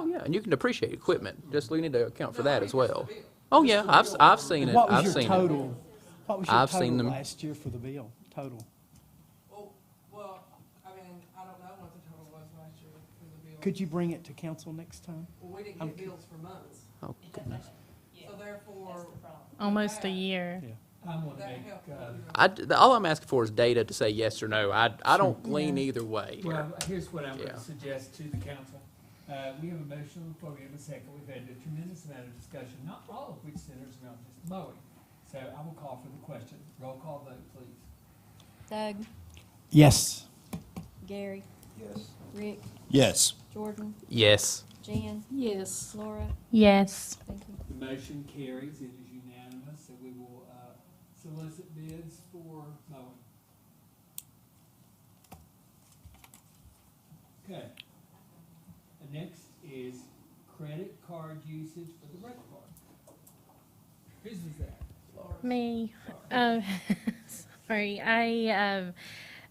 Oh, yeah, and you can depreciate equipment, just we need to account for that as well. Oh, yeah, I've seen it, What I've was your seen it. total? What was your I've seen total them. last year for the bill, total? Well, I mean, I don't know what the total was last year for the bill. Could you bring it to council next time? Well, we didn't I'm get cu- bills for months, Oh, goodness. so therefore. Almost a year. Yeah. I'm gonna That make, helped, All I'm asking for is data to say yes or no. I don't lean either way here. well, here's what I'm Yeah. gonna suggest to the council. We have a motion on the floor, we have a second, we've had a tremendous amount of discussion, not all of which centers around just mowing. So I will call for the question, roll call vote, please. Doug, Yes. Gary, Yes. Rick, Yes. Jordan, Yes. Jan, Yes. Laura, Yes. thank you. The motion carries, it is unanimous, so we will, solicit bids for mowing. Okay. The next is credit card usage for the rec card. Whose is that? Me. Sorry. I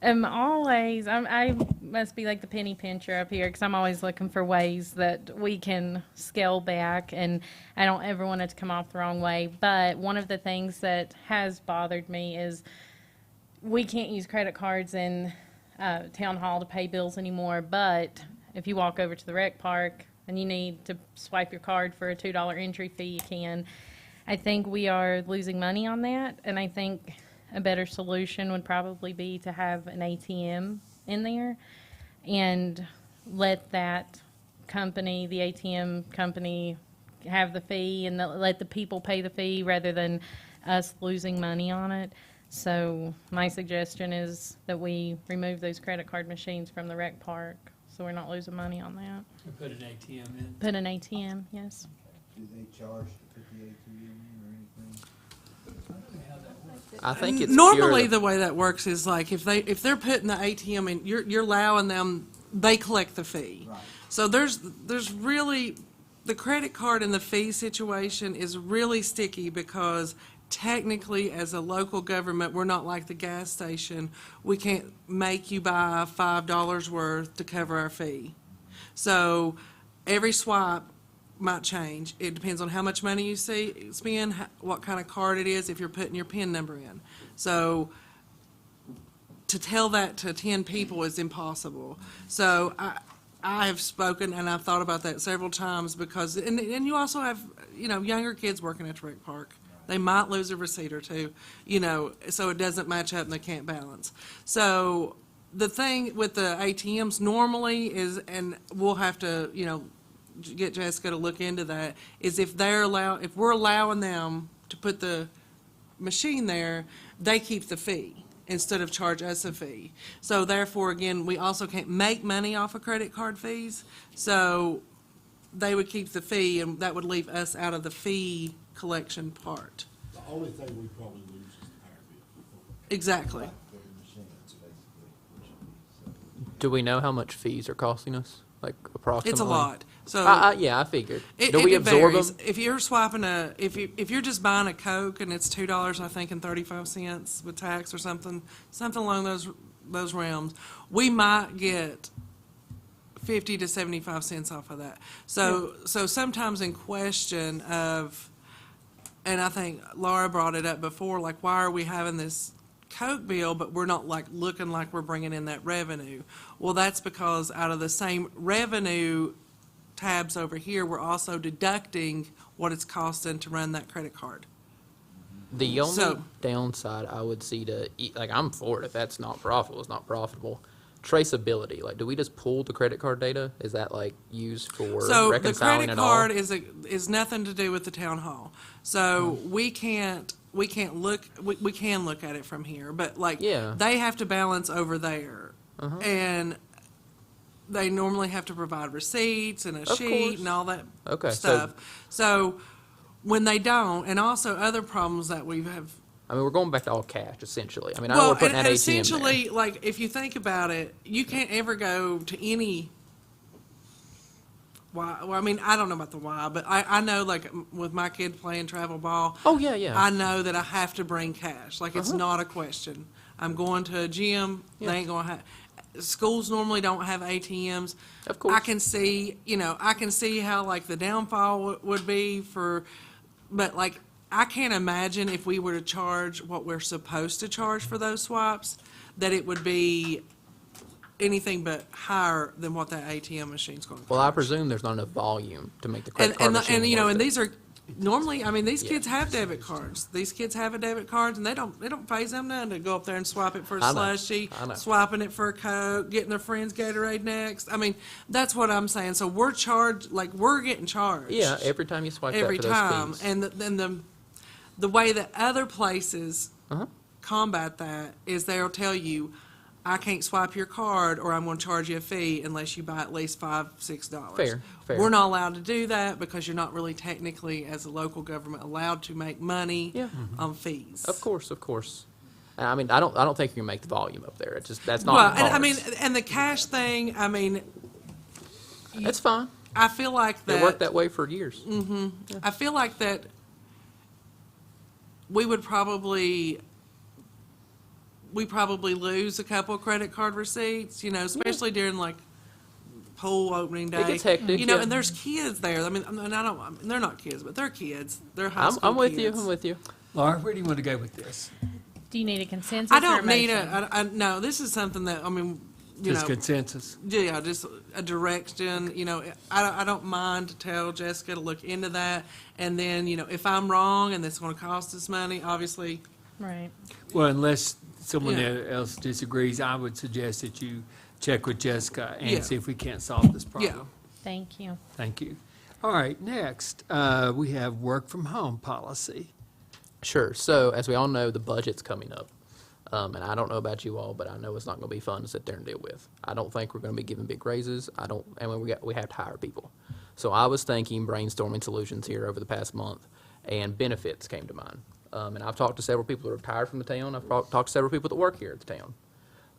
am always, I must be like the penny pincher up here because I'm always looking for ways that we can scale back, and I don't ever want it to come off the wrong way. But one of the things that has bothered me is we can't use credit cards in town hall to pay bills anymore. But if you walk over to the rec park and you need to swipe your card for a $2 entry fee, you can. I think we are losing money on that, and I think a better solution would probably be to have an ATM in there and let that company, the ATM company, have the fee and let the people pay the fee rather than us losing money on it. So my suggestion is that we remove those credit card machines from the rec park so we're not losing money on that. We put an ATM in. Put an ATM, yes. Do they charge to put the ATM in or anything? I don't know how that works. I think it's Normally, pure- the way that works is like if they're putting the ATM in, you're allowing them, they collect the fee. Right. So there's really, the credit card and the fee situation is really sticky because technically, as a local government, we're not like the gas station. We can't make you buy $5 worth to cover our fee. So every swipe might change. It depends on how much money you spend, what kind of card it is, if you're putting your PIN number in. So to tell that to 10 people is impossible. So I have spoken and I've thought about that several times because, and you also have, younger kids working at the rec park. They might lose a receipt or two, so it doesn't match up and they can't balance. So the thing with the ATMs normally is, and we'll have to, get Jessica to look into that, is if we're allowing them to put the machine there, they keep the fee instead of charge us a fee. So therefore, again, we also can't make money off of credit card fees. So they would keep the fee and that would leave us out of the fee collection part. The only thing we probably lose is the power bill. Exactly. For the machines, basically, which would be, so. Do we know how much fees are costing us, like approximately? It's a lot. So Yeah, I figured. It, Do we it absorb varies. them? If you're swiping if you're just buying a Coke and it's $2, I think, and 35 cents with tax or something along those realms, we might get 50 to 75 cents off of that. So sometimes in question of, and I think Laura brought it up before, like why are we having this Coke bill, but we're not like looking like we're bringing in that revenue? Well, that's because out of the same revenue tabs over here, we're also deducting what it's costing to run that credit card. The only So- downside I would see like, I'm for it. If that's not profitable, it's not profitable. Traceability, like, do we just pull the credit card data? Is that like used for So the reconciling credit it all? card is nothing to do with the town hall. So we can look at it from here, but like Yeah. they have to balance over there, Uh-huh. and they normally have to provide receipts and a Of sheet course. and all that Okay, stuff. So when they don't, and also other problems that we have. I mean, we're going back to all cash, essentially. I mean, I know we're putting and that ATM essentially, there. like if you think about it, you can't ever go to any. Why? Well, I mean, I don't know about the why, but I know, like, with my kid playing travel ball, Oh, yeah, yeah. I know that I have to bring cash. Like, it's Uh-huh. not a question. I'm going to a gym, Yeah. they ain't gonna have. schools normally don't have ATMs. Of course. I can see, I can see how like the downfall would be but like, I can't imagine if we were to charge what we're supposed to charge for those swipes, that it would be anything but higher than what that ATM machine's going to Well, I charge. presume there's not enough volume to make the credit card And machine and worth it. these are normally, I mean, these Yeah. kids have debit cards. These kids have a debit card, and they don't phase them none to go up there and swipe it for a I know. slushie, I know. swiping it for a Coke, getting their friends Gatorade next. I mean, that's what I'm saying. So we're charged, like, we're getting charged. Yeah, every time you swipe Every that for time. those fees. And the way that other places Uh-huh. combat that is they'll tell you, I can't swipe your card or I'm going to charge you a fee unless you buy at least $5-6. Fair. We're not allowed to do that because you're not really technically, as a local government, allowed to make money Yeah. on fees. Of course, of course. I mean, I don't think you can make the volume up there. It just, that's not Well, in the and I mean, cards. and the cash thing, I mean, It's fine. I feel like It worked that way for years. I feel like that we probably lose a couple of credit card receipts, especially during like pool opening day. It gets hectic, yeah. And there's kids there. I mean, they're not kids, but they're kids. They're high I'm school with you. kids. I'm with you. Laura, where do you want to go with this? Do you need a consensus I or don't need motion? no, this is something that, I mean, Just consensus? yeah, just a direction, I don't mind to tell Jessica to look into that. And then, if I'm wrong and it's going to cost us money, obviously, Right. Well, unless someone Yeah. else disagrees, I would suggest that you check with Jessica Yeah. and see if we can't solve this problem. Yeah. Thank you. Thank you. All right, next, we have work from home policy. Sure. So, as we all know, the budget's coming up. And I don't know about you all, but I know it's not going to be fun to sit there and deal with. I don't think we're going to be giving big raises. And we have to hire people. So I was thinking brainstorming solutions here over the past month, and benefits came to mind. And I've talked to several people that are retired from the town. I've talked to several people that work here at the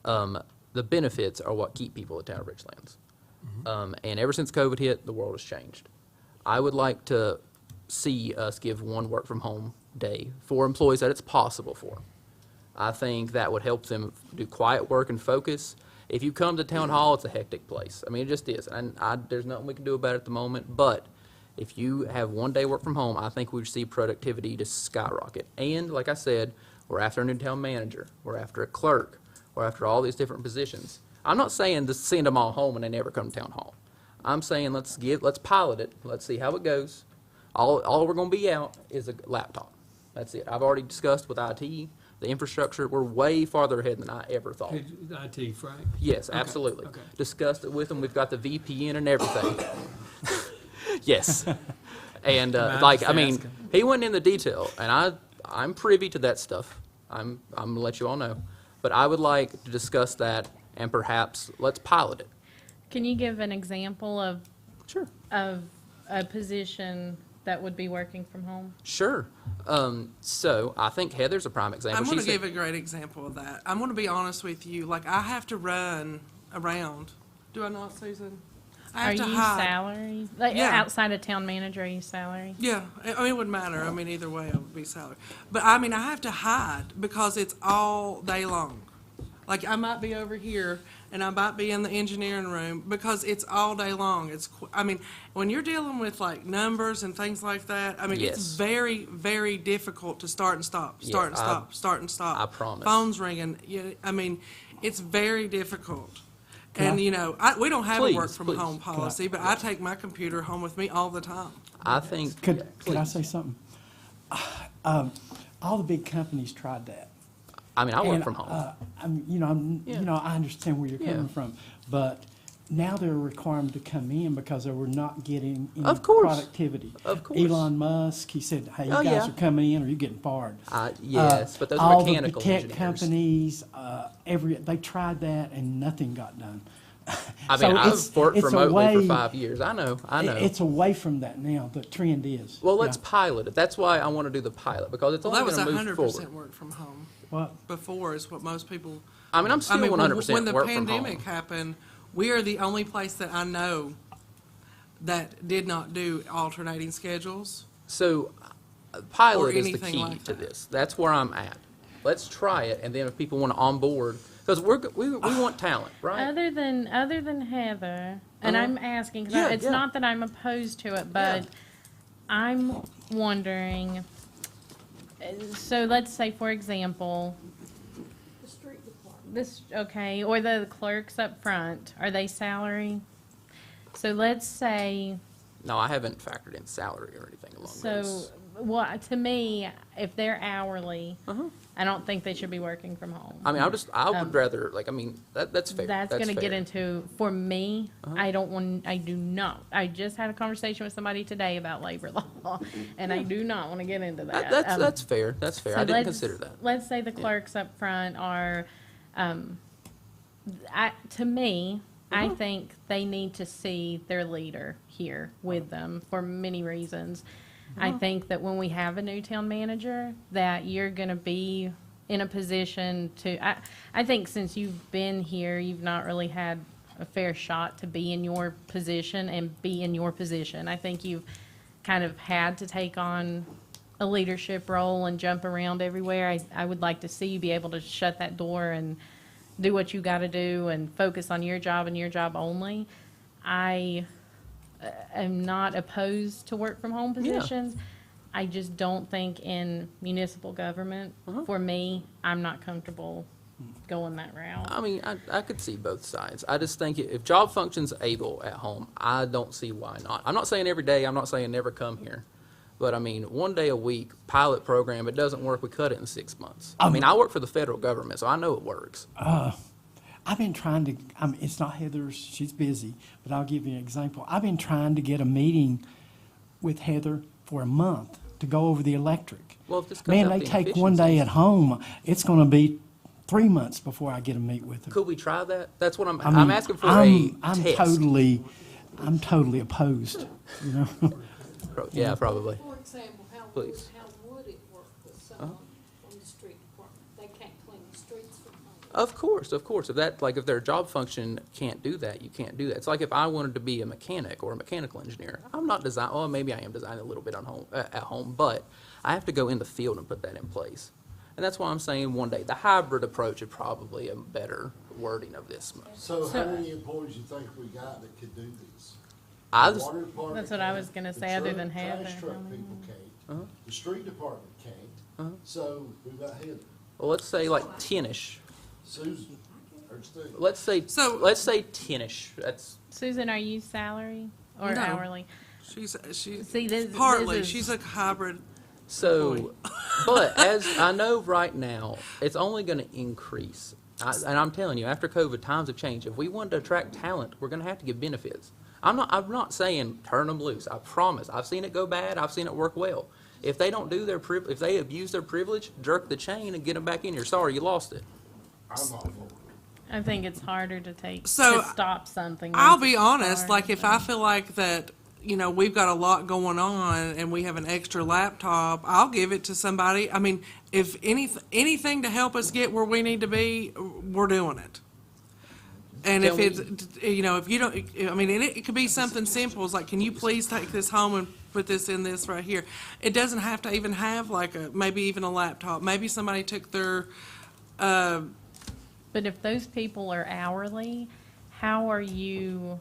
town. The benefits are what keep people at town of Richlands. And ever since COVID hit, the world has changed. I would like to see us give one work from home day for employees that it's possible for. I think that would help them do quiet work and focus. If you come to town hall, it's a hectic place. I mean, it just is. And there's nothing we can do about it at the moment. But if you have one day work from home, I think we would see productivity just skyrocket. And like I said, we're after a new town manager. We're after a clerk. We're after all these different positions. I'm not saying to send them all home and they never come to town hall. I'm saying let's pilot it. Let's see how it goes. All we're going to be out is a laptop. That's it. I've already discussed with IT, the infrastructure. We're way farther ahead than I ever thought. IT, Frank? Yes, Okay, absolutely. okay. Discussed it with them. We've got the VPN and everything. Yes. And I'm like, just I mean, asking. he went into detail, and I'm privy to that stuff. I'm gonna let you all know, but I would like to discuss that and perhaps let's pilot it. Can you give an example of Sure. a position that would be working from home? Sure. So I think Heather's a prime example. I'm going to She's give a great example of that. I'm going to be honest with you. Like, I have to run around. Do I not, Susan? I Are have to you hide. salary? Like Yeah. outside of town manager, are you salary? Yeah, I mean, it wouldn't matter. I mean, either way, I would be salary. But I mean, I have to hide because it's all day long. Like, I might be over here and I might be in the engineering room because it's all day long. I mean, when you're dealing with like numbers and things like that, I mean, Yes. it's very, very difficult to start and stop, Yeah, start and stop, start and stop. I promise. Phones ringing. I mean, it's very difficult. Can And, I- we don't have Please, a work from please. home policy, but I take my computer home with me all the time. I think. Could I please. say something? All the big companies tried that. I mean, I work And, from home. I understand where you're Yeah. coming from, but now they're requiring them to come in because they were not getting any Of course. productivity. Of course. Elon Musk, he said, "Hey, you Oh, guys yeah. are coming in, or you're getting fired." Yes, but those are all mechanical the tech engineers. companies, they tried that and nothing got done. I So mean, it's- I've worked it's a remotely for way- 5 years. I know. It's away from that now. The trend is. Well, let's Yeah. pilot it. That's why I want to do the pilot, because it's Well, only that was going to move 100% forward. work from home. What? Before is what most people. I mean, I'm still when 100% the work from pandemic home. happened, we are the only place that I know that did not do alternating schedules. So, pilot Or is the anything key like to that. this. That's where I'm at. Let's try it, and then if people want to onboard, Because we want talent, right? Other than Heather, and Uh-huh. I'm asking, 'cause Yeah, it's yeah. not that I'm opposed to it, but Yeah. I'm wondering, so let's say, for example, okay, or the clerks up front, are they salary? So let's say, No, I haven't factored in salary or anything along so, those. well, to me, if they're hourly, Uh-huh. I don't think they should be working from home. I mean, I would rather, like, I mean, that's fair. That's gonna get fair. into, for me, Uh-huh. I do not. I just had a conversation with somebody today about labor law, and I do not wanna get into that. That's fair, that's fair. So I didn't let's- consider that. Let's say the clerks up front are, to me, I Uh-huh. think they need to see their leader here with them for many reasons. I Uh-huh. think that when we have a new town manager, that you're gonna be in a position to, I think since you've been here, you've not really had a fair shot to be in your position and be in your position. I think you've kind of had to take on a leadership role and jump around everywhere. I would like to see you be able to shut that door and do what you got to do and focus on your job and your job only. I am not opposed to work from home positions. I just don't think in municipal government, for me, I'm not comfortable going that route. I mean, I could see both sides. I just think if job function's able at home, I don't see why not. I'm not saying every day, I'm not saying never come here. But I mean, 1 day a week, pilot program, it doesn't work, we cut it in 6 months. I mean, I work for the federal government, so I know it works. I've been trying to, it's not Heather's, she's busy, but I'll give you an example. I've been trying to get a meeting with Heather for a month to go over the electric. Well, if this comes Man, out they the take one day inefficiencies- at home. It's going to be 3 months before I get to meet with them. Could we try that? That's what I mean, I'm asking for I'm test. I'm totally opposed, you know? Yeah, probably. For example, Please. how would it work with someone from the street department? They can't clean the streets from home. Of course. If that, like, if their job function can't do that, you can't do that. It's like if I wanted to be a mechanic or a mechanical engineer. I'm not well, maybe I am designing a little bit at home, but I have to go in the field and put that in place. And that's why I'm saying 1 day. The hybrid approach is probably a better wording of this. So how many employees you think we got that could do this? I The just, water department That's what I can't, was gonna the say, other truck- than Heather. Trash truck people can't, the street department can't, so we've got Heather, well, let's say like 10-ish. Susan, or Steve. Let's say 10-ish. That's, Susan, are you salary or No. hourly? She's See, this partly, is- she's a hybrid. so, but as I know right now, it's only going to increase. And I'm telling you, after COVID, times have changed. If we want to attract talent, we're going to have to give benefits. I'm not saying turn them loose. I promise. I've seen it go bad. I've seen it work well. If they don't do if they abuse their privilege, jerk the chain and get them back in here. Sorry, you lost it. I'm all for it. I think it's harder to So, to stop something. I'll once be it's honest, started. like if I feel like that, we've got a lot going on and we have an extra laptop, I'll give it to somebody. I mean, if anything to help us get where we need to be, we're doing it. And if Can it's, if you don't, I mean, and it could be something simple, it's like, can you please take this home and put this in this right here? It doesn't have to even have like maybe even a laptop. Maybe somebody took their, But if those people are hourly, how are you,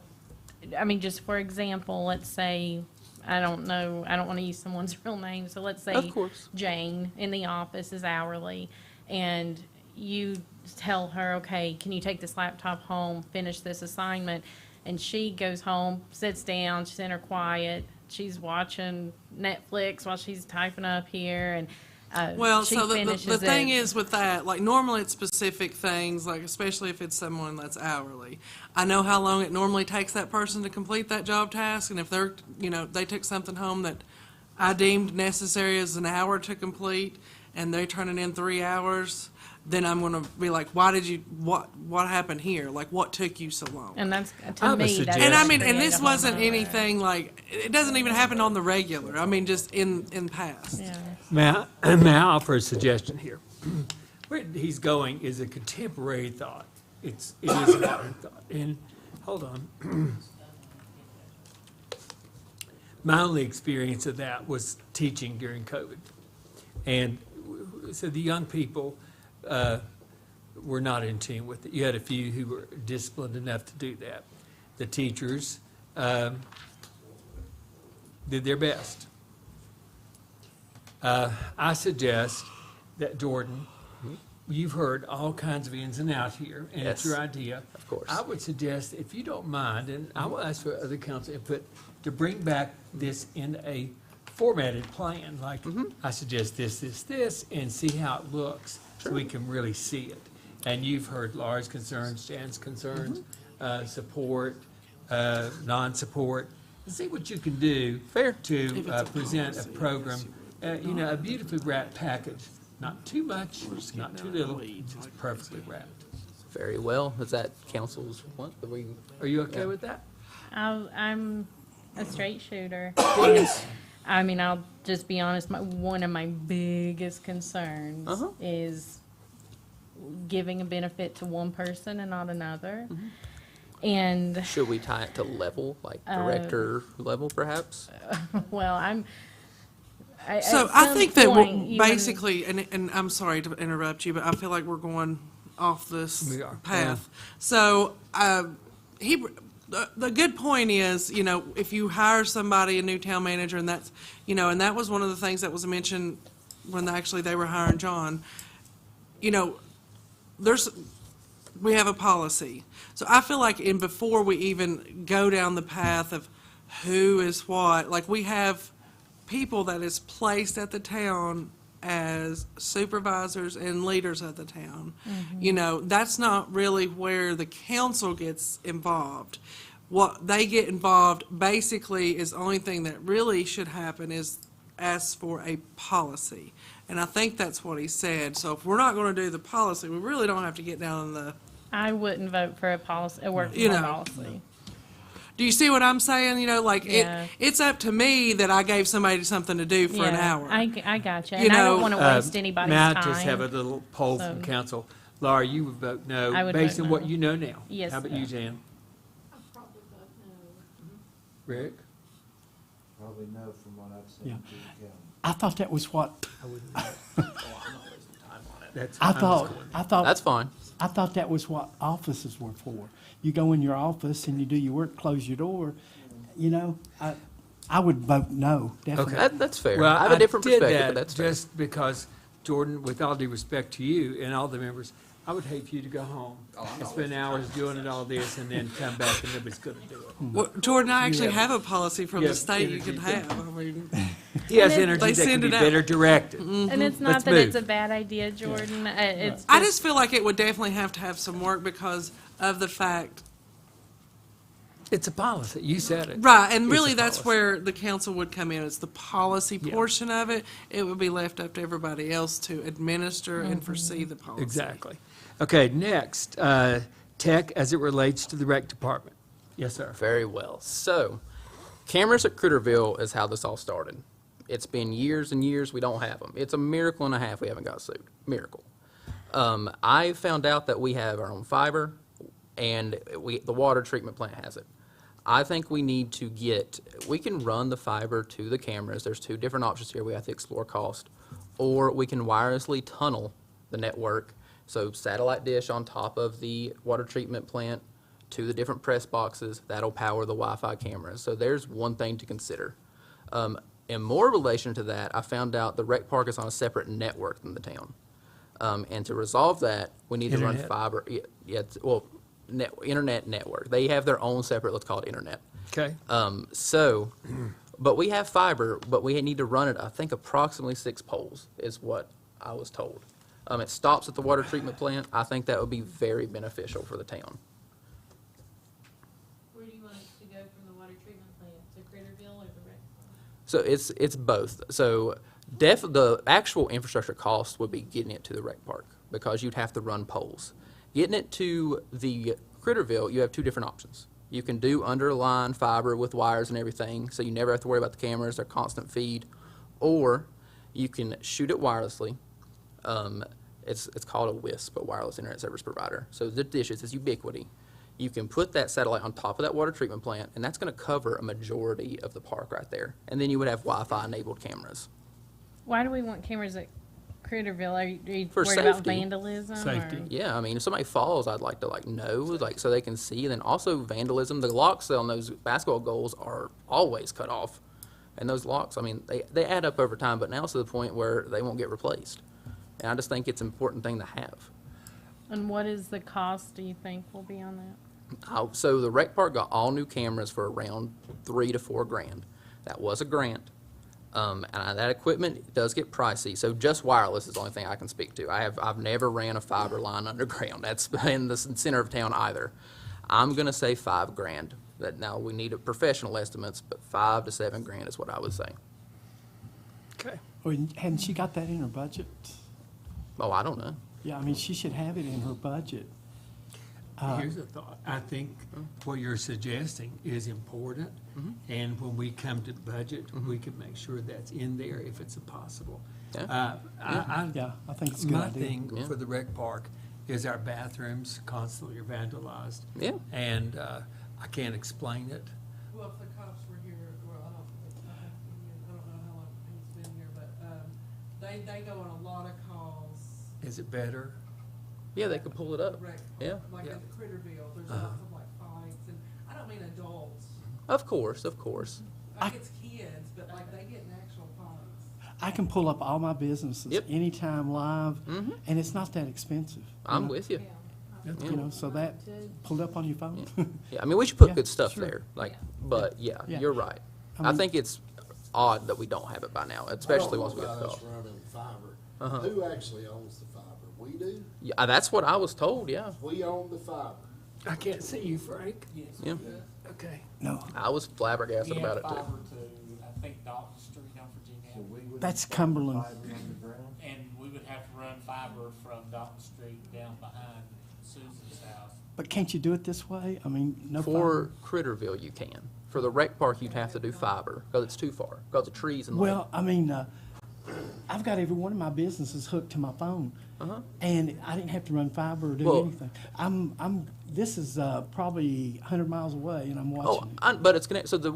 I mean, just for example, let's say, I don't know, I don't want to use someone's real name, so let's say Of course. Jane in the office is hourly, and you tell her, okay, can you take this laptop home, finish this assignment? And she goes home, sits down, she's in her quiet, she's watching Netflix while she's typing up here, and she so the finishes thing it. is with that, like normally it's specific things, like especially if it's someone that's hourly. I know how long it normally takes that person to complete that job task, and if they're, they took something home that I deemed necessary as an hour to complete, and they turn it in 3 hours, then I'm gonna be like, what happened here? Like, what took you so long? And that's, I to have a me, that's. And I mean, create and a this whole wasn't nother- anything like, it doesn't even happen on the regular. I mean, just in past. Yeah. May I offer a suggestion here? Where he's going is a contemporary thought. It is a modern thought. And, hold on. My only experience of that was teaching during COVID. And so the young people, were not in tune with it. You had a few who were disciplined enough to do that. The teachers did their best. I suggest that, Jordan, you've heard all kinds of ins and outs here, and it's Yes, your idea. of course. I would suggest, if you don't mind, and I will ask for other council input, to bring back this in a formatted plan, like I suggest this, and see how it looks, so we can really see it. And you've heard Laura's concerns, Jan's concerns, support, non-support. See what you can do Fair. to present a program, a beautifully wrapped package. Not too much, not too little, just perfectly wrapped. Very well. Is that council's want? Are you okay with that? I'm a straight shooter. Yes. I mean, I'll just be honest, one of my biggest concerns is giving a benefit to one person and not another. And, Should we tie it to level, like director level, perhaps? well, I think that even, basically, and I'm sorry to interrupt you, but I feel like we're going off this We are. path. So, the good point is, if you hire somebody, a new town manager, and that's, and that was one of the things that was mentioned when actually they were hiring John, we have a policy. So I feel like before we even go down the path of who is what, like we have people that is placed at the town as supervisors and leaders of the town. That's not really where the council gets involved. What they get involved basically is the only thing that really should happen is ask for a policy. And I think that's what he said. So if we're not going to do the policy, we really don't have to get down in the. I wouldn't vote for a policy, a work You know. policy. Do you see what I'm saying? Yeah. It's up to me that I gave somebody something to do for an Yeah, hour. I gotcha. You And I know, don't want to waste anybody's May I time. just have a little poll from So- council? Laura, you would vote no, I would based vote on what no. you know now. Yes, How about sir. you, Jan? I'll probably vote no. Rick? Probably no from what I've seen Yeah. through the county. I thought that was what, I wouldn't. That's, I I'm just thought, going- I thought. That's fine. I thought that was what offices were for. You go in your office and you do your work, close your door, I would vote no, definitely. That's fair. Well, I have a different did perspective, that but that's fair. just because, Jordan, with all due respect to you and all the members, I would hate for you to go home and spend hours doing all this and then come back and nobody's going to do it. Well, Jordan, I actually have- have a policy from you the have state you energy can to- have. I mean, He has And energy they that can send be it out. better directed. And it's not Let's that it's move. a bad idea, Jordan. It's I just feel like it would definitely have to have some work because of the fact. It's a policy. You said it. Right, and It's really a that's policy. where the council would come in. It's the policy Yeah. portion of it. It would be left up to everybody else to administer and foresee the policy. Exactly. Okay, next, tech as it relates to the rec department. Yes, sir. Very well. So, cameras at Critterville is how this all started. It's been years and years we don't have them. It's a miracle and a half we haven't got sued. Miracle. I found out that we have our own fiber, and the water treatment plant has it. I think we need to we can run the fiber to the cameras. There's two different options here. We have to explore cost. Or we can wirelessly tunnel the network. So satellite dish on top of the water treatment plant to the different press boxes. That'll power the Wi-Fi cameras. So there's one thing to consider. In more relation to that, I found out the rec park is on a separate network than the town. And to resolve that, we need to run Internet. fiber. Internet network. They have their own separate, let's call it internet. Okay. But we have fiber, but we need to run it, I think, approximately 6 poles is what I was told. It stops at the water treatment plant. I think that would be very beneficial for the town. Where do you want it to go from the water treatment plant, to Critterville or the rec? So it's both. So the actual infrastructure cost would be getting it to the rec park because you'd have to run poles. Getting it to the Critterville, you have two different options. You can do underline fiber with wires and everything, so you never have to worry about the cameras, they're constant feed. Or you can shoot it wirelessly. It's called a WISP, a wireless internet service provider. So the dishes is ubiquity. You can put that satellite on top of that water treatment plant, and that's going to cover a majority of the park right there. And then you would have Wi-Fi enabled cameras. Why do we want cameras at Critterville, are you For worried about safety. vandalism? Safety. Or? Yeah, I mean, if somebody falls, I'd like to know, like, so they can see. And then also vandalism. The locks on those basketball goals are always cut off, and those locks, I mean, they add up over time. But now it's to the point where they won't get replaced, and I just think it's an important thing to have. And what is the cost, do you think, will be on that? So the rec park got all new cameras for around $3 to $4 grand. That was a grant. And that equipment does get pricey. So just wireless is the only thing I can speak to. I've never ran a fiber line underground. That's in the center of town either. I'm gonna say $5 grand. That now we need professional estimates, but $5 to $7 grand is what I would say. Okay. Or hadn't she got that in her budget? Oh, I don't know. Yeah, I mean, she should have it in her budget. Here's a thought. I think what you're suggesting is important, and when we come to budget, we can make sure that's in there if it's possible. Yeah. Yeah, I think it's a good My idea. thing Yeah. for the rec park is our bathrooms constantly are vandalized. Yeah. And I can't explain it. Well, if the cops were here, well, I don't know how long he's been here, but, they go on a lot of calls. Is it better? Yeah, they could pull it up. Right. Yeah. Like Yeah. at the Critterville, there's lots of like fights, and I don't mean adults, Of course, of course. like it's kids, but like they get in actual fights. I can pull up all my businesses Yep. anytime live, and it's not that expensive. I'm with you. You know, so that, pulled up on your phone. Yeah, I mean, we should put Yeah, good stuff sure. there. Like, but yeah, Yeah. you're right. I I mean- think it's odd that we don't have it by now, especially once we get I it don't know off. about us running fiber. Uh-huh. Who actually owns the fiber? We do. Yeah, that's what I was told. Yeah, We own the fiber. I can't see you, Frank. Yes. yeah. Okay. No, I was flabbergasted We about have it too. fiber to, I think, Dalton Street on So Virginia. we would. That's Cumberland. Fiber underground? And we would have to run fiber from Dalton Street down behind Susan's house. but can't you do it this way? I mean, no For fiber. Critterville, you can. For the rec park, you'd have to do fiber because it's too far. Because of trees and Well, I mean, I've got every one of my businesses hooked to my phone, and I didn't have to run fiber or do Well- anything. This is probably 100 miles away, and I'm watching it. but it's connected. So the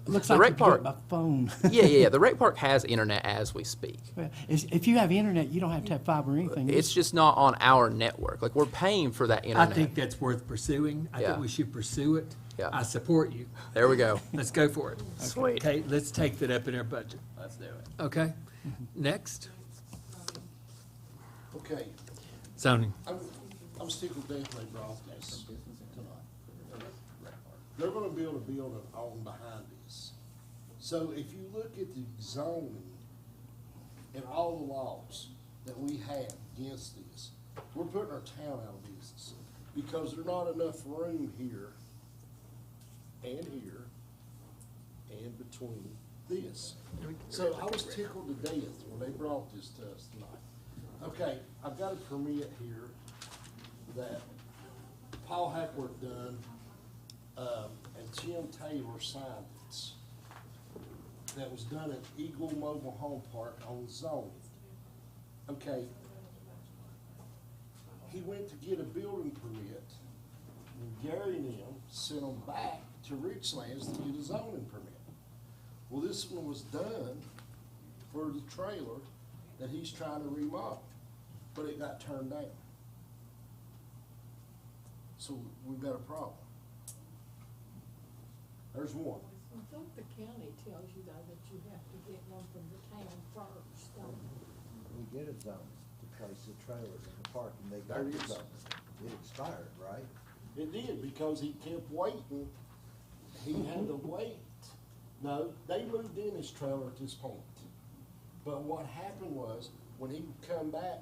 Looks the like you rec can do park. it by phone. Yeah. The rec park has internet as we speak. Well, if you have internet, you don't have to have fiber or anything. It's just not on our network. Like we're paying for that I internet. think that's worth pursuing. I Yeah. think we should pursue it. Yeah. I support you. There we go. Let's go for it. Sweet. Okay, let's take that up in our budget. Let's do it. Okay? Next, Okay, zoning. I'm sticking with death they brought this tonight. They're gonna build a building on behind this. So if you look at the zoning and all the laws that we have against this, we're putting our town out of business because there's not enough room here and here and between this. So I was tickled to death when they brought this to us tonight. Okay, I've got a permit here that Paul Hackworth done, and Tim Taylor signed this. That was done at Eagle Mobile Home Park on zoning. Okay. He went to get a building permit, and Gary and them sent him back to Richlands to get a zoning permit. Well, this one was done for the trailer that he's trying to remodel, but it got turned down. So we've got a problem. There's one. I think the county tells you though that you have to get one from the town first, don't you? We get a zone to place the trailers in the park, and they got There the it is. zone. It expired, right? It did, because he kept waiting. He had to wait. No, they moved in his trailer at this point. But what happened was, when he come back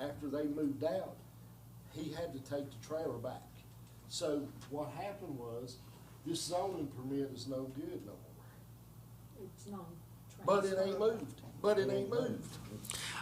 after they moved out, he had to take the trailer back. So what happened was, this zoning permit is no good no more. It's non. But it ain't moved. But it ain't moved.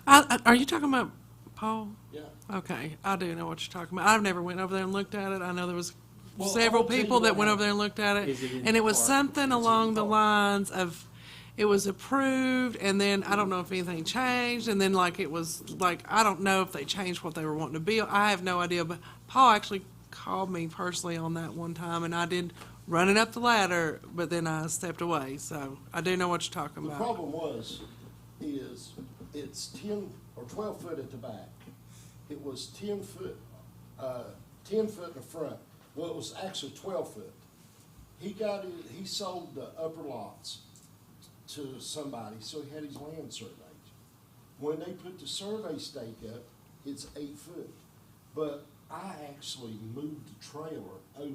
Are you talking about Paul? Yeah. Okay, I do know what you're talking about. I've never went over there and looked at it. I know there was Well, several I'll tell you people that what went over happened. there and looked at it. Is it in And the it was park? something It's in along the the park. lines of, it was approved, and then I don't know if anything changed, and then like it was, like, I don't know if they changed what they were wanting to build. I have no idea, but Paul actually called me personally on that one time, and I did run it up the ladder, but then I stepped away, so I do know what you're talking The about. problem is it's 10 or 12 foot at the back. It was 10 foot, 10 foot in the front. Well, it was actually 12 foot. He sold the upper lots to somebody, so he had his land surveyed. When they put the survey stake up, it's 8 foot. But I actually moved the trailer over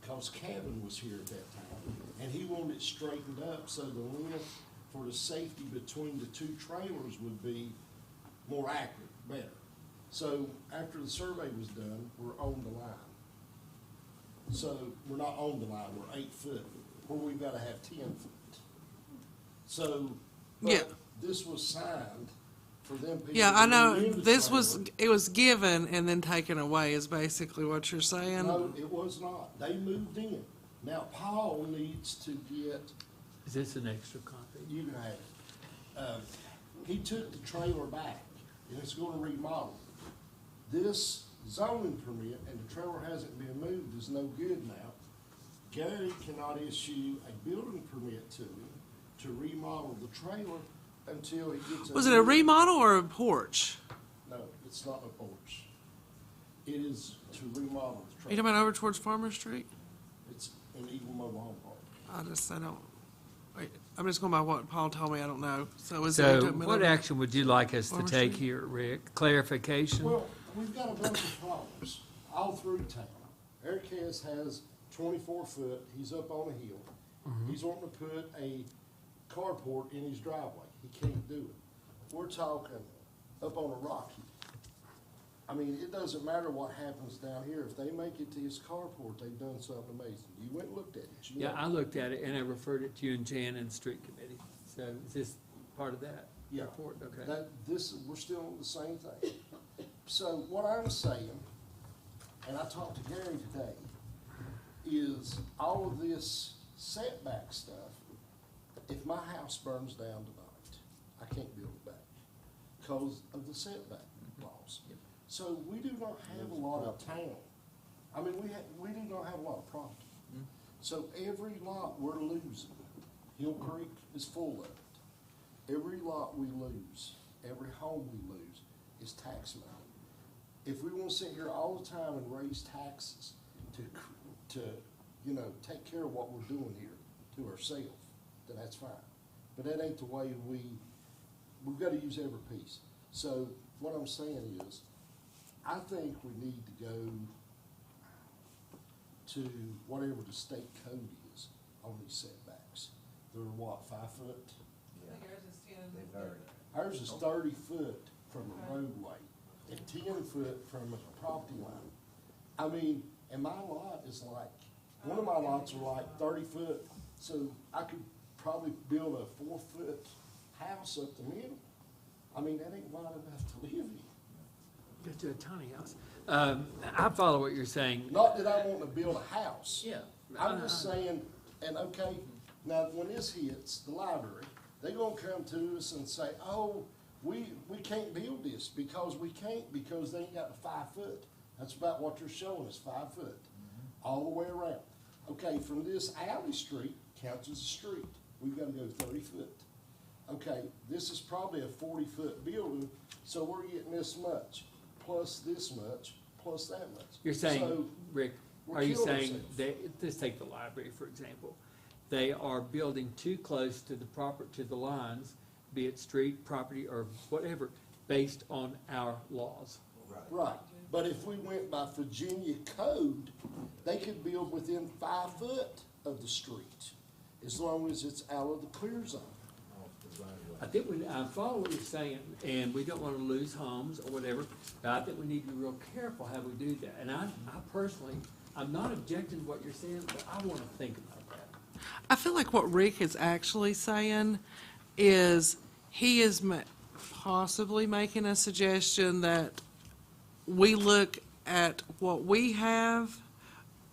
cause Kevin was here at that time, and he wanted it straightened up so the length for the safety between the two trailers would be more accurate, better. So after the survey was done, we're on the line. So we're not on the line, we're 8 foot, where we've gotta have 10 foot. So, Yeah. but this was signed for them people. Yeah, to I know, move in the this trailer. it was given and then taken away is basically what you're saying? No, it was not. They moved in. Now, Paul needs to get, Is this an extra copy? you can have it. He took the trailer back, and it's gonna remodel. This zoning permit, and the trailer hasn't been moved, is no good now. Gary cannot issue a building permit to him to remodel the trailer until he gets. Was it a remodel or a porch? No, it's not a porch. It is to remodel the You trailer. talking about over towards Farmer Street? It's an Eagle Mobile Home Park. I'm just going by what Paul told me, I don't know. So is So it? what action would you like us to Farmer take Street? here, Rick? Clarification? Well, we've got a bunch of problems all through town. Eric has 24 foot, he's up on a hill. He's wanting to put a carport in his driveway. He can't do it. We're talking up on a rock hill. I mean, it doesn't matter what happens down here. If they make it to his carport, they've done something amazing. You went and looked at it. You Yeah, know. I looked at it and I referred it to you and Jan and the street committee. So is this part of that Yeah. report? Okay. We're still on the same thing. So what I'm saying, and I talked to Gary today, is all of this setback stuff, if my house burns down tonight, I can't build it back because of the setback laws. So we do not have a lot of town. I mean, we do not have a lot of property. So every lot we're losing, Hill Creek is full of it. Every lot we lose, every home we lose is tax money. If we want to sit here all the time and raise taxes to, take care of what we're doing here to ourselves, then that's fine. But that ain't the way we've got to use every piece. So what I'm saying is, I think we need to go to whatever the state code is on these setbacks. They're what, 5 foot? Ours is 30 foot from a roadway and 10 foot from a property line. I mean, and my lot is like, one of my lots are like 30 foot, so I could probably build a 4 foot house up the middle. I mean, that ain't wide enough to live in. Just do a tiny house. I follow what you're saying. Not that I want to build a house. Yeah. I'm just saying, and okay, now when this hits the library, they're gonna come to us and say, oh, we can't build this because we can't, because they ain't got the 5 foot. That's about what you're showing us, 5 foot, all the way around. Okay, from this alley street counts as a street. We've gotta go 30 foot. Okay, this is probably a 40-foot building, so we're getting this much, plus this much, plus that much. You're saying, So, Rick, we're are you killing saying, ourselves. let's take the library, for example. They are building too close to the lines, be it street, property, or whatever, based on our laws. Right, but if we went by Virginia code, they could build within 5 foot of the street, as long as it's out of the clear zone. I think I follow what you're saying, and we don't want to lose homes or whatever, but I think we need to be real careful how we do that. And I personally, I'm not objecting to what you're saying, but I want to think about that. I feel like what Rick is actually saying is he is possibly making a suggestion that we look at what we have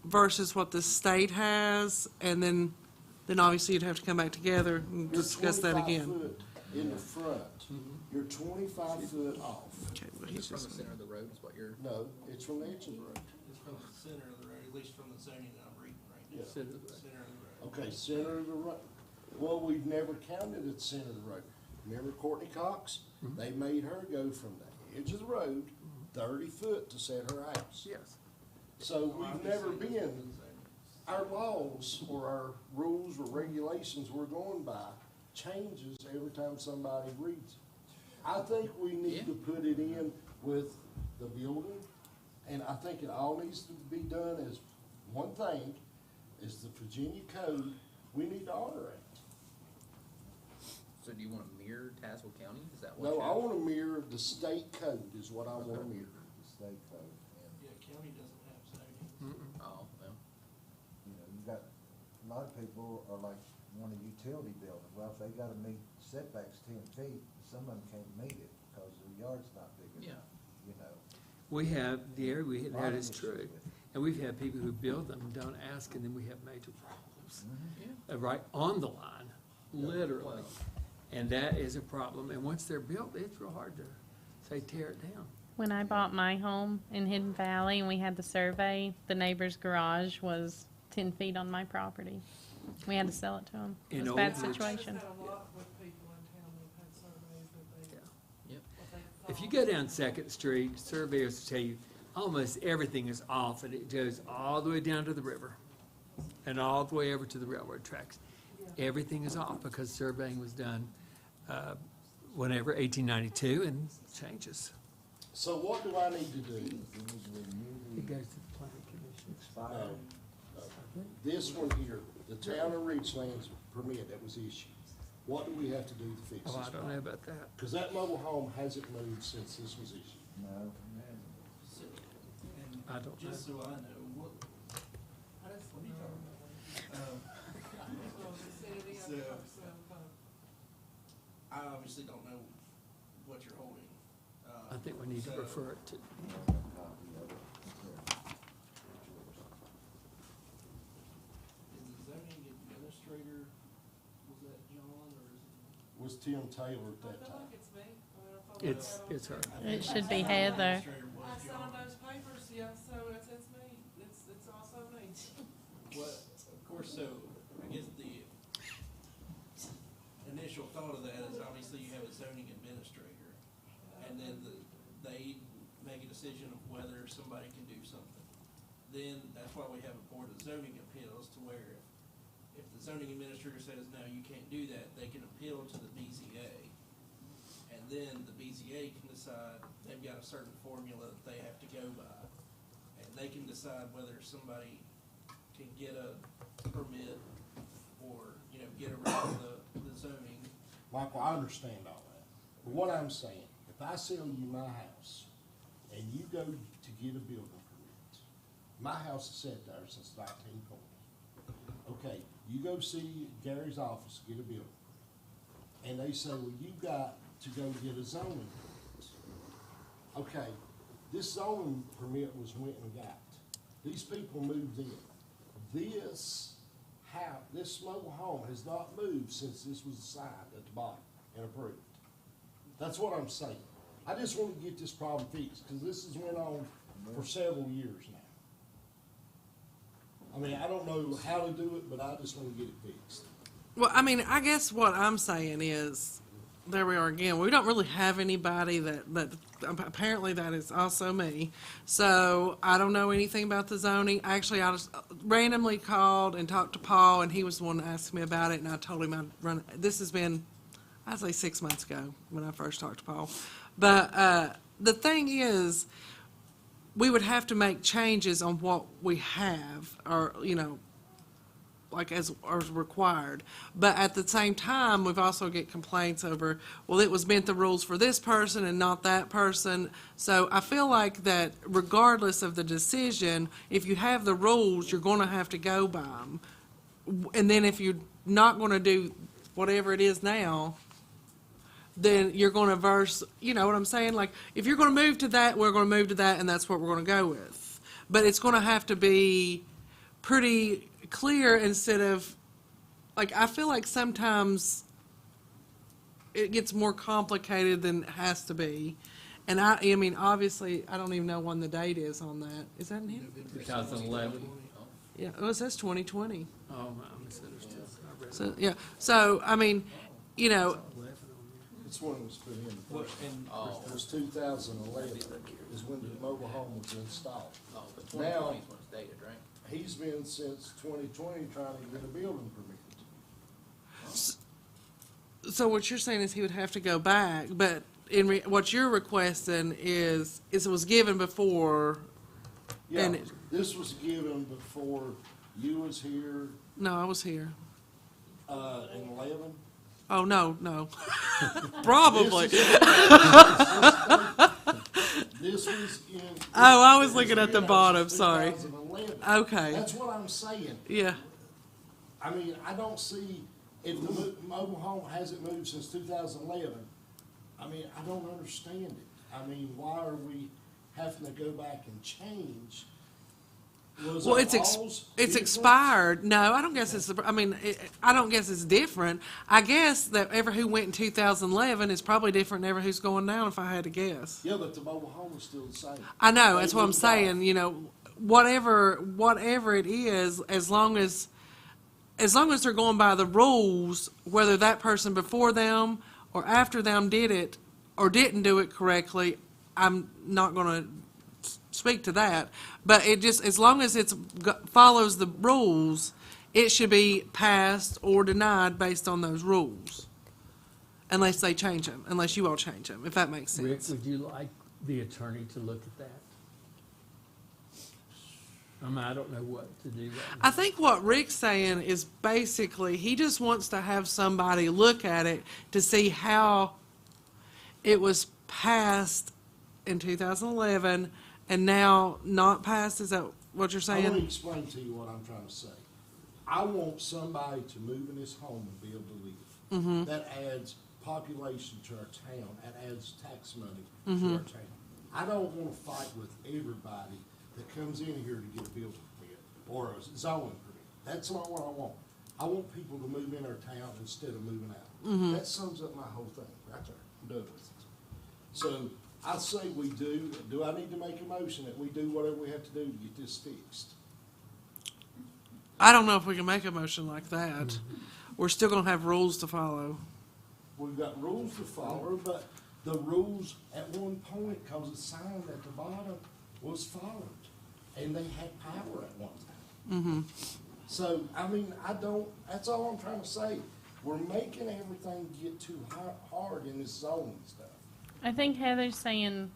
versus what the state has, and then obviously you'd have to come back together and You're discuss that 25 again. foot in the front, you're 25 foot off. Okay, but It's he's from the just, center of the road is what you're. No, it's from the edge of the road. It's from the center of the road, at least from the zoning that I'm reading right now. Yeah. Center of the road. Center of the road. Okay, center of the road. Well, we've never counted at the center of the road. Remember Courtney Cox? They made her go from the edge of the road 30 foot to set her house. Yes. So we've never been, our laws or our rules or regulations we're going by changes every time somebody reads it. I think we need to put it in with the building, and I think it all needs to be done as one thing, is the Virginia code, we need to honor it. So do you want to mirror Tazewell County? Is that what No, I you're? want to mirror the state code is what I want to mirror. The state code, and, Yeah, county doesn't have zoning. Oh, well, you know, you got, a lot of people are like, want a utility building. Well, if they gotta meet setbacks 10 feet, some of them can't meet it because their yard's not big enough, you know. We have, A lot that of is issues true. with it. And we've had people who build them, don't ask, and then we have major problems. yeah. Right on the line, literally. And that is a problem. And once they're built, it's real hard to say tear it down. When I bought my home in Hidden Valley and we had the survey, the neighbor's garage was 10 feet on my property. We had to sell it to them. It was a bad In Old Ridge. situation. I've had a lot with people in town that have had surveys that they. Yeah. Yep. what they If you thought. go down Second Street, surveyors will tell you almost everything is off, and it goes all the way down to the river and all the way over to the railroad tracks. Everything is off because surveying was done whenever, 1892, and changes. So what do I need to do? You need to renew It goes to the planning commission. expired. This one here, the town of Richlands permit that was issued, what do we have to do to fix this Oh, I don't problem? know about that. Because that mobile home hasn't moved since this was issued. No, So, and I don't know. just so I know, what are you talking about? Well, they said it is, So- so, I obviously don't know what you're holding. I think we need to So- refer it to, I have a copy of it. Here. Is the zoning administrator, was that John, or is it? Was Tim Taylor at I that feel time? like it's me. I mean, I feel like it's, I don't- it's her. It should be The Heather. administrator was I signed John. those papers, yeah, so it's me. It's also me. What, of course, so, I guess the initial thought of that is obviously you have a zoning administrator, and then they make a decision of whether somebody can do something. Then, that's why we have a board of zoning appeals, to where if the zoning administrator says, no, you can't do that, they can appeal to the BZA. And then the BZA can decide, they've got a certain formula that they have to go by, and they can decide whether somebody can get a permit or, you know, get around the zoning. Michael, I understand all that. But what I'm saying, if I sell you my house and you go to get a building permit, my house has sat there since 1940. Okay, you go see Gary's office, get a building permit. And they say, well, you got to go get a zoning permit. Okay, this zoning permit was went and got. These people moved in. This house, this mobile home has not moved since this was signed at the bottom and approved. That's what I'm saying. I just want to get this problem fixed, because this has went on for several years now. I mean, I don't know how to do it, but I just want to get it fixed. Well, I mean, I guess what I'm saying is, there we are again. We don't really have anybody that apparently that is also me. So I don't know anything about the zoning. Actually, I just randomly called and talked to Paul, and he was the one that asked me about it. And I told him I'd run. This has been, I'd say 6 months ago when I first talked to Paul. But the thing is, we would have to make changes on what we have, or like as required. But at the same time, we've also get complaints over, well, it was meant the rules for this person and not that person. So I feel like that regardless of the decision, if you have the rules, you're gonna have to go by them. And then if you're not gonna do whatever it is now, then you're gonna verse, you know what I'm saying? Like, if you're gonna move to that, we're gonna move to that, and that's what we're gonna go with. But it's gonna have to be pretty clear instead of, like, I feel like sometimes it gets more complicated than it has to be. And I mean, obviously, I don't even know when the date is on that. Is that in here? 2011. Yeah, oh, it says 2020. Oh, I misunderstood. I read it. So, yeah, so, I mean, 11 on It's when it was put in. the What, first and, Oh. It was 2011 is when the mobile home was installed. Oh, but Now- 2020 is when it's dated, right? He's been since 2020 trying to get a building permit. So what you're saying is he would have to go back, but what you're requesting is it was given before, Yeah, And it- this was given before you was here, no, I was here. in 11. Oh, no. Probably. This was in. Oh, I was looking at the bottom, sorry. 2011. Okay, That's what I'm saying. yeah. I mean, I don't see, if the mobile home hasn't moved since 2011, I mean, I don't understand it. I mean, why are we having to go back and change? Was Well, our it's laws it's different? expired. No, I don't guess I don't guess it's different. I guess that ever who went in 2011 is probably different than ever who's going now, if I had to guess. Yeah, but the mobile home is still the same. I know, They that's what I'm moved saying, off. you know, whatever it is, as long as they're going by the rules, whether that person before them or after them did it or didn't do it correctly, I'm not gonna speak to that. But it just, as long as follows the rules, it should be passed or denied based on those rules. Unless they change them, unless you all change them, if that makes Rick, sense. would you like the attorney to look at that? I mean, I don't know what to do right I now. think what Rick's saying is basically, he just wants to have somebody look at it to see how it was passed in 2011 and now not passed. Is that what you're I want to saying? explain to you what I'm trying to say. I want somebody to move in this home and be able to live. Mm-hmm. That adds population to our town, that adds tax money Mm-hmm. to our town. I don't want to fight with everybody that comes in here to get a building permit or a zoning permit. That's not what I want. I want people to move in our town instead of moving out. Mm-hmm. That sums up my whole thing right there. I'm done with it. So I say we do I need to make a motion that we do whatever we have to do to get this fixed? I don't know if we can make a motion like that. We're still gonna have rules to follow. We've got rules to follow, but the rules at one point, cause the sign at the bottom was followed, and they had power at one time. So, I mean, that's all I'm trying to say. We're making everything get too hard in this zoning stuff. I think Heather's saying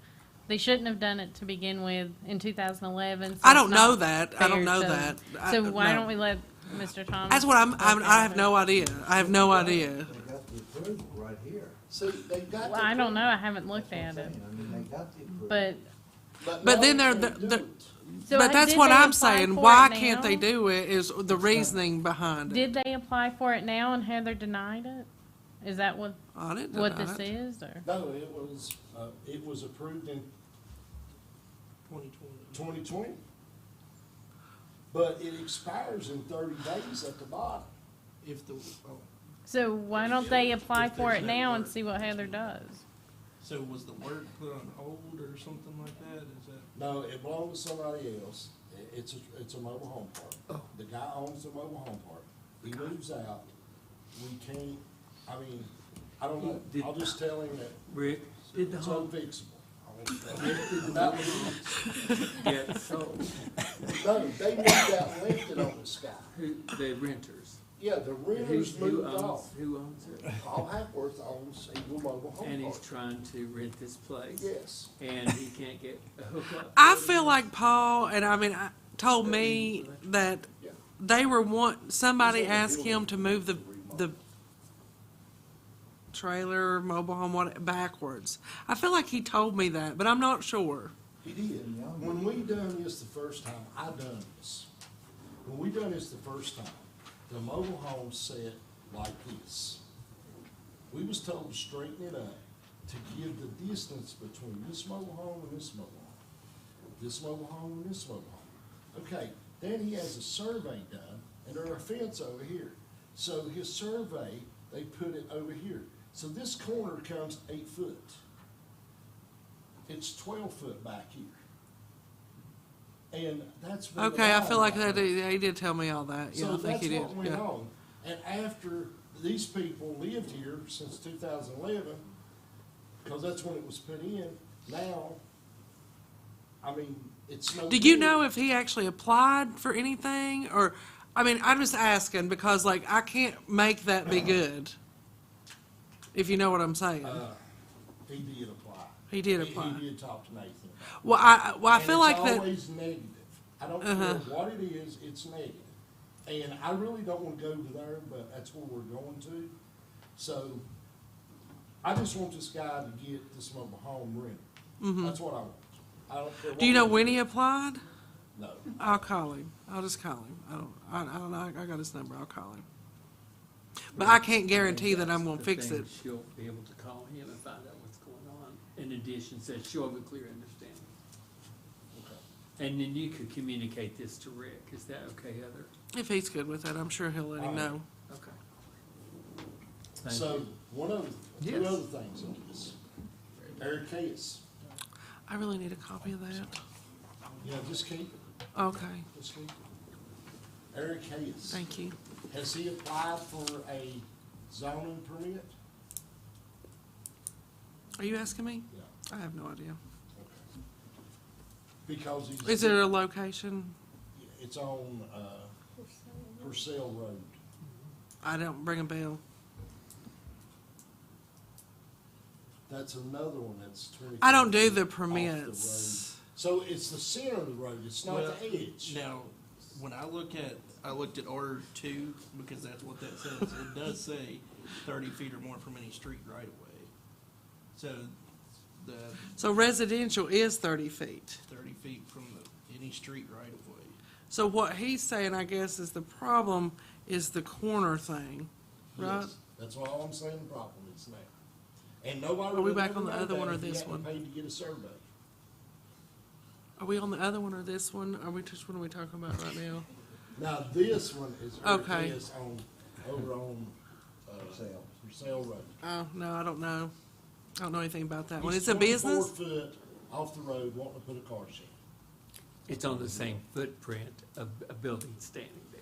they shouldn't have done it to begin with in 2011. so I it's don't know not that. I don't fair know to- that. So I- why no. don't we let Mr. Thomas? That's what I have Okay. no idea. I have no idea. They got the approval right here. See, they got. Well, I don't know. I haven't looked That's what at I'm it, saying. I mean, they got the approval. but But now then they they're- can't do they're- it. so But that's did what they I'm apply saying. for Why it can't they now? do it is the reasoning behind it. Did they apply for it now and Heather denied it? Is that what I didn't what deny this it. is, or? No, it was approved in 2020. 2020. But it expires in 30 days at the bottom. If the, So why don't they apply If for there's it no now and work. see what Heather does? so was the work put on hold or something like that? Is that? No, it belongs to somebody else. It's a mobile home park. Oh. The guy owns the mobile home park. He moves out. We can't, I mean, I don't know. Did- I'll just tell him that Rick, did the it's home unfixable. did the That home get sold? No, they moved out and left it on this guy. Who, the renters? Yeah, the renters moved off. Who owns it? Paul Hackworth owns Eagle Mobile Home And he's Park. trying to rent this place? Yes. And he can't get a hookup? I feel like Paul, and told me that Yeah. they were somebody asked him to move the trailer, mobile home, backwards. I feel like he told me that, but I'm not sure. He did. When we done this the first time, I done this. When we done this the first time, the mobile home set like this. We was told to straighten it up to give the distance between this mobile home and this mobile home. This mobile home and this mobile home. Okay, then he has a survey done, and there's a fence over here. So his survey, they put it over here. So this corner comes 8 foot. It's 12 foot back here. And that's. where the Okay, I feel like line that is. he did tell me all that. Yeah, So I think that's he did. what went Yeah. on. And after these people lived here since 2011, because that's when it was put in. Now, I mean, it's no. Do you good. know if he actually applied for anything, or, I mean, I'm just asking because like I can't make that be good. If you know what I'm saying. He did apply. He did apply. He did talk to Nathan about it. Well, I And feel like it's that. always negative. I don't care what it is, it's negative. And I really don't want to go to there, but that's where we're going to. So I just want this guy to get this mobile home rented. That's what I want. I don't care. Do you know what when he applied? No. I'll call him. I'll just call him. I don't know. I got his number. I'll call him. But I can't guarantee that I'm gonna The fix thing, it. She'll be able to call him and find out what's going on. In addition, says she'll have a clear understanding. Okay. And then you could communicate this to Rick. Is that okay, Heather? If he's good with it, I'm sure he'll let him know. Okay. Thank So you. two Yes. other things on this. Eric Case. I really need a copy of that. Yeah, just keep it. Okay, Just keep it. Eric Hayes. thank you. Has he applied for a zoning permit? Are you asking me? Yeah. I have no idea. Okay. Because he's. Is there a location? It's on, Purcell Road. I don't bring a bell. That's another one that's 20. I don't do the off permits. road. So it's the center of the road, it's not Well, the edge. Now, when I looked at order 2, because that's what that says, it does say 30 feet or more from any street right of way. So the So residential is 30 feet. 30 feet from any street right of way. So what he's saying, I guess, is the problem is the corner thing, right? Yes, that's all I'm saying, the problem is now. And nobody. Are we would back ever on the know other that one or if he this hadn't one? Paid to get a survey. Are we on the other one or this one? Which one are we talking about right now? Now, this one is, Okay. is over on, Purcell Road. Oh, no, I don't know. I don't know anything about that one. He's It's a 24 business? foot off the road wanting to put a car shed. It's on the same footprint of a building standing there.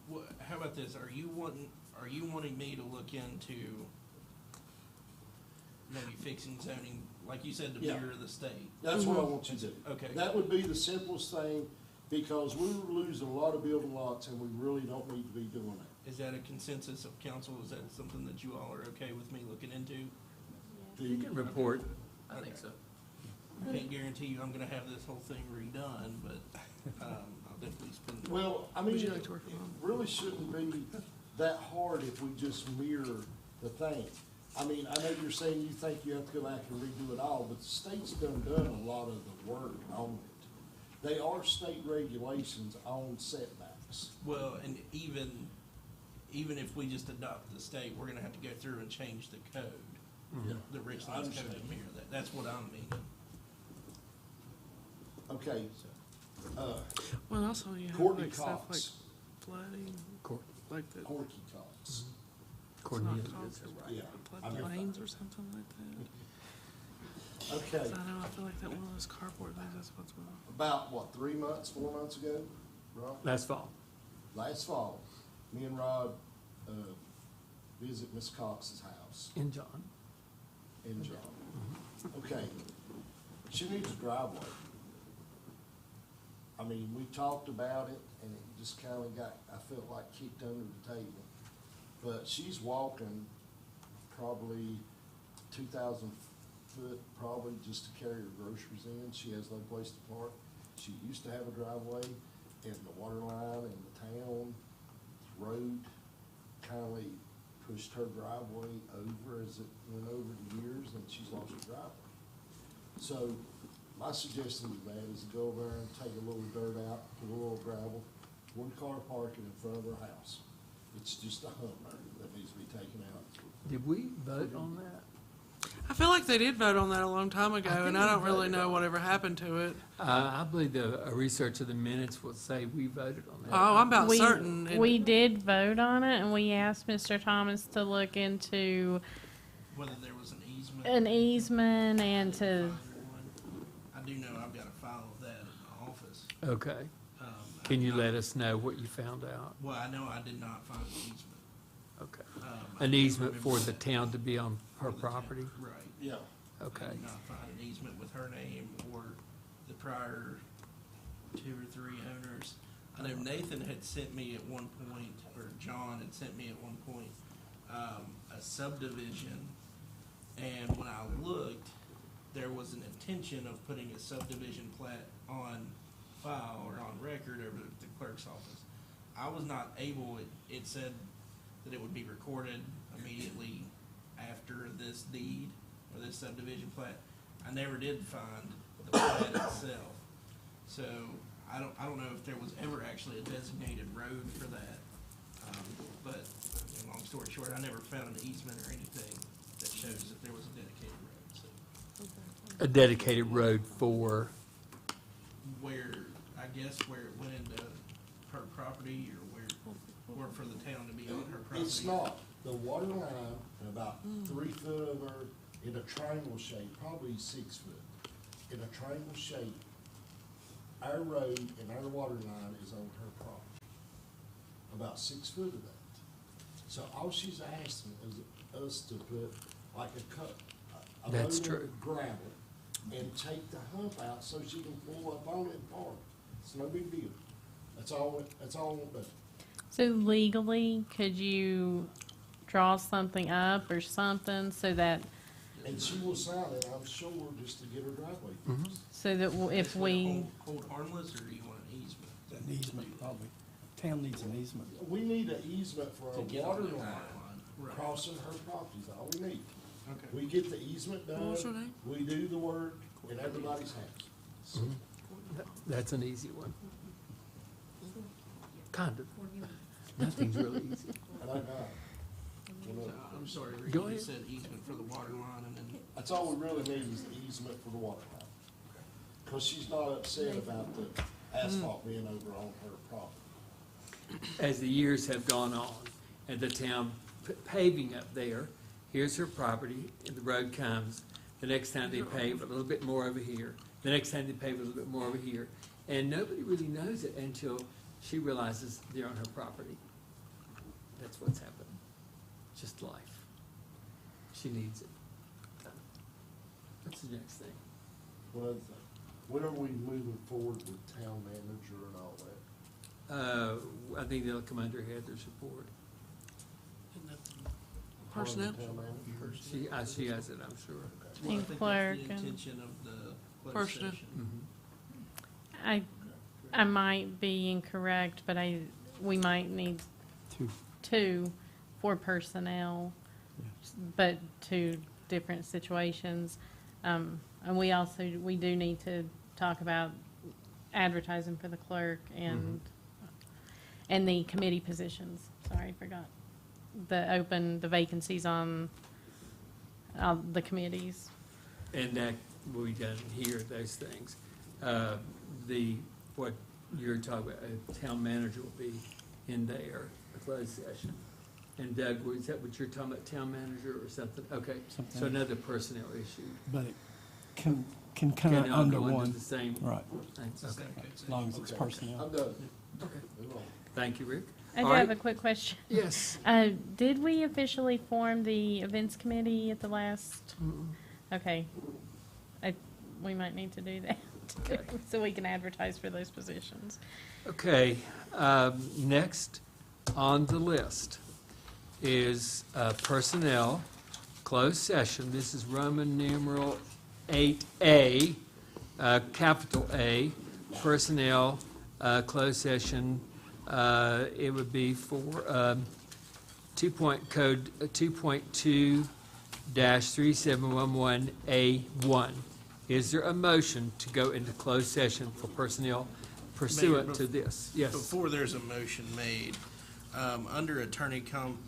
Well, how about this? Are you wanting me to look into maybe fixing zoning, like you said, to Yeah. mirror the state? That's what I want you to do. Okay. That would be the simplest thing, because we were losing a lot of building lots, and we really don't need to be doing that. Is that a consensus of council? Is that something that you all are okay with me looking into? You can report. I think so. I can't guarantee you I'm gonna have this whole thing redone, but, I'll definitely spend. Well, I mean, Would you it like to work from home? really shouldn't be that hard if we just mirror the thing. I mean, I know you're saying you think you have to go back and redo it all, but the state's done a lot of the work on it. They are state regulations on setbacks. Well, and even if we just adopt the state, we're gonna have to go through and change the code, Yeah. the I Richlands code understand. to mirror that. That's what I'm meaning. Okay, Well, also you have Courtney like stuff like Cox, flooding, like the Corky Cox. it's Cornelius. not Cox, Yeah. flood lanes or something like that. Okay, 'Cause I know, I feel like that one of those carport things, that's what's wrong. about what, 3 months, 4 months ago, right? Last fall. Last fall, me and Rod, visit Miss Cox's house And John. in John. Okay, she needs a driveway. I mean, we talked about it, and it just kinda got, I felt like kicked under the table. But she's walking probably 2,000 foot, probably just to carry her groceries in. She has no place to park. She used to have a driveway, and the water line in the town road kindly pushed her driveway over as it went over the years, and she's lost her driveway. So, my suggestion to that is to go over there and take a little dirt out, put a little gravel, one car parking in front of her house. It's just a Hummer that needs to be taken out. Did we vote on that? I feel like they did vote on that a long time ago, think and I we don't really voted know on it. whatever happened to it. I believe a research of the minutes will say we voted on that. Oh, I'm about We- certain. We did vote on it, and we asked Mr. Thomas to look into Whether there was an easement. an easement and to, I do know I've got a file of that in my office. Okay. Um, Can you let us know what you found out? Well, I know I did not find an easement. Okay. I An do easement for remember the that. town to be on her For the town, property? Right. Yeah. Okay. I did not find an easement with her name or the prior 2 or 3 owners. I know Nathan had sent me at one point, or John had sent me at one point, a subdivision, and when I looked, there was an intention of putting a subdivision plat on file or on record over at the clerk's office. I was not able, it said that it would be recorded immediately after this deed or this subdivision plat. I never did find the plat itself. So I don't know if there was ever actually a designated road for that. But long story short, I never found an easement or anything that shows that there was a dedicated road. So A dedicated road for, where, I guess where it went into her property or for the town to be on her property. It's not. The water line, about 3 foot of her, in a triangle shape, probably 6 foot, in a triangle shape, our road and our water line is on her property. About 6 foot of that. So all she's asking is us to put like a That's load true. of gravel and take the hump out so she can pull up on it and park. It's no big deal. That's all I want to do. So legally, could you draw something up or something so that, And she will sign it, I'm sure, just to get her driveway Mm-hmm. fixed. so that if Just wanna we, hold harmless, or do you want an easement? An easement, probably. Town needs an easement. We need an easement for To our get water on the line Right. crossing her property, is all we need. Okay. We get the easement What's her done, name? we do the work, and everybody's happy. that's an easy one. Kind of. Nothing's really easy. And I know. So, I'm sorry, Rick, Go you ahead. said easement for the water line and then, That's all we really need is the easement for the water line. Cause she's not upset about the asphalt being over on her property. As the years have gone on and the town paving up there, here's her property, and the road comes. The next time they pave a little bit more over here. The next time they pave a little bit more over here. And nobody really knows it until she realizes they're on her property. That's what's happening. Just life. She needs it. What's the next thing? One other thing, when are we moving forward with town manager and all that? I think they'll come under Heather's report. isn't that the Personnel? Town manager? She has it, I'm sure. Well, I And think clerk that's the and- intention of the closed Personnel. session. Mhm. I might be incorrect, but we might need two for personnel, but two different situations. And we do need to talk about advertising for the clerk and the committee positions. Sorry, I forgot. The vacancies on the committees. And that will be done here, those things. What you're talking about, a town manager will be in there, a closed session. And Doug, is that what you're talking about, town manager or something? Okay, Something so else. another personnel issue. But it can come Can all under go into one, the same? right, Thanks. It's the Okay. same code as long as it's Okay. personnel. I'm done. Okay. Move on. Thank you, Rick. I do All have a right. quick question. Yes. Did we officially form the events committee at the last? Okay. We might need to do that, Okay. so we can advertise for those positions. Okay, next on the list is personnel, closed session. This is Roman numeral 8A, capital A, personnel, closed session. It would be for code 2.2-3711A1. Is there a motion to go into closed session for personnel pursuant Mayor, to this? Yes. Before there's a motion made, under attorney comments,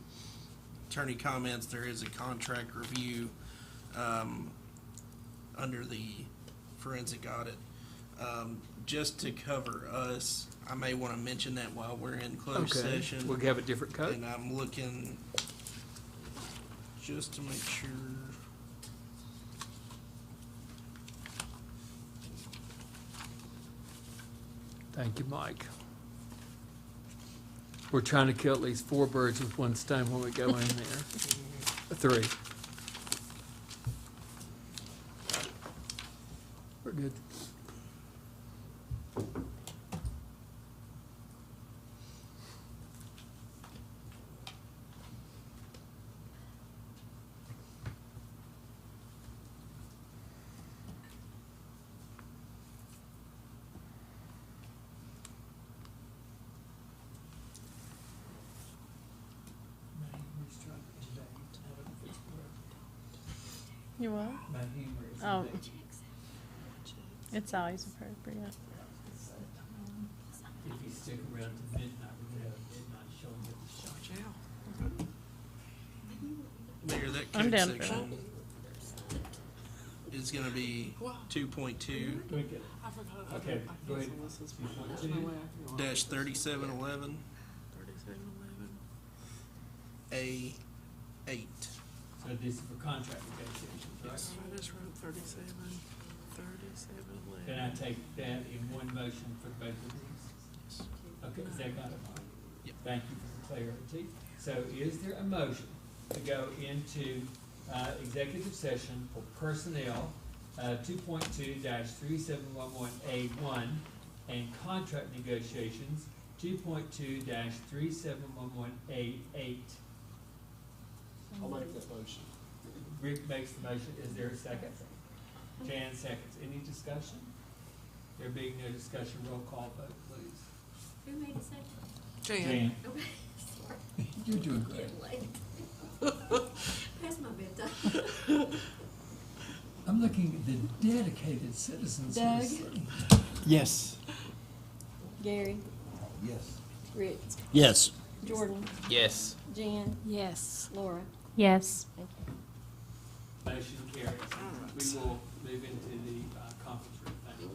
there is a contract review, under the forensic audit. Just to cover us, I may want to mention that while we're in closed Okay, session. we'll have a different code. And I'm looking just to make sure. Thank you, Mike. We're trying to kill at least 4 birds with one stone when we go in there. 3. good. My humor's trying to convey, I don't know if it's correct. You what? My humor is Oh. conveyed. It's always appropriate. If you stick around to midnight, we're gonna have a midnight showing at the shop. Mayor, that I'm code down for section is gonna be 2.2 I forgot. Okay, go ahead. dash 3711 A8. So this is for contract negotiations, right? I just wrote 37, Can I take that in one motion for both of these? Okay, is that got it, Mike? Yep. Thank you for the clarity. So is there a motion to go into, executive session for personnel, 2.2-3711A1, and contract negotiations, 2.2-3711A8? I'll make that motion. Rick makes the motion. Is there a second? Jan seconds. Any discussion? There being no discussion, roll call vote, please. Who made a second? Jan. Okay, sorry. You're doing great. Getting late. Past my bedtime. I'm looking at the dedicated citizens of Doug? the city. Yes. Gary, Yes. Rick, Yes. Jordan, Yes. Jan, Yes. Laura. Yes. Thank you. Motion carries. We will move into the conference room. Thank you.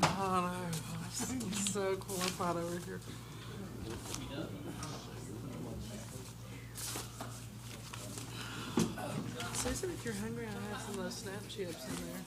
I know. I'm so qualified over here. Susan, if you're hungry, I have some of those snap chips in there.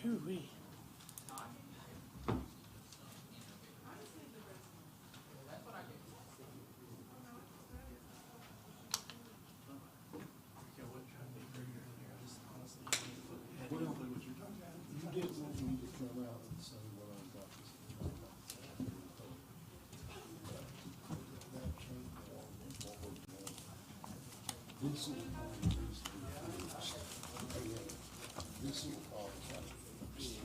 Ooh-wee. You didn't want me to come out and say what I got this. That can't go on with what we're doing. This will probably be fixed. This will probably have to be fixed.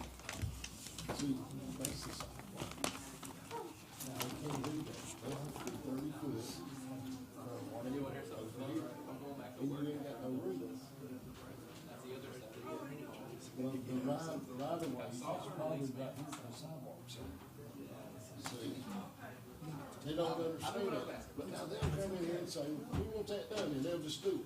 See, that's the sidewalk. Now, they can't do that. They have to be 30 foot from one end over here. And you ain't got no room. Well, the right of way is probably right here for the sidewalks. See, they don't understand that, but now they'll come in here and say, we want that done, and they'll just do it.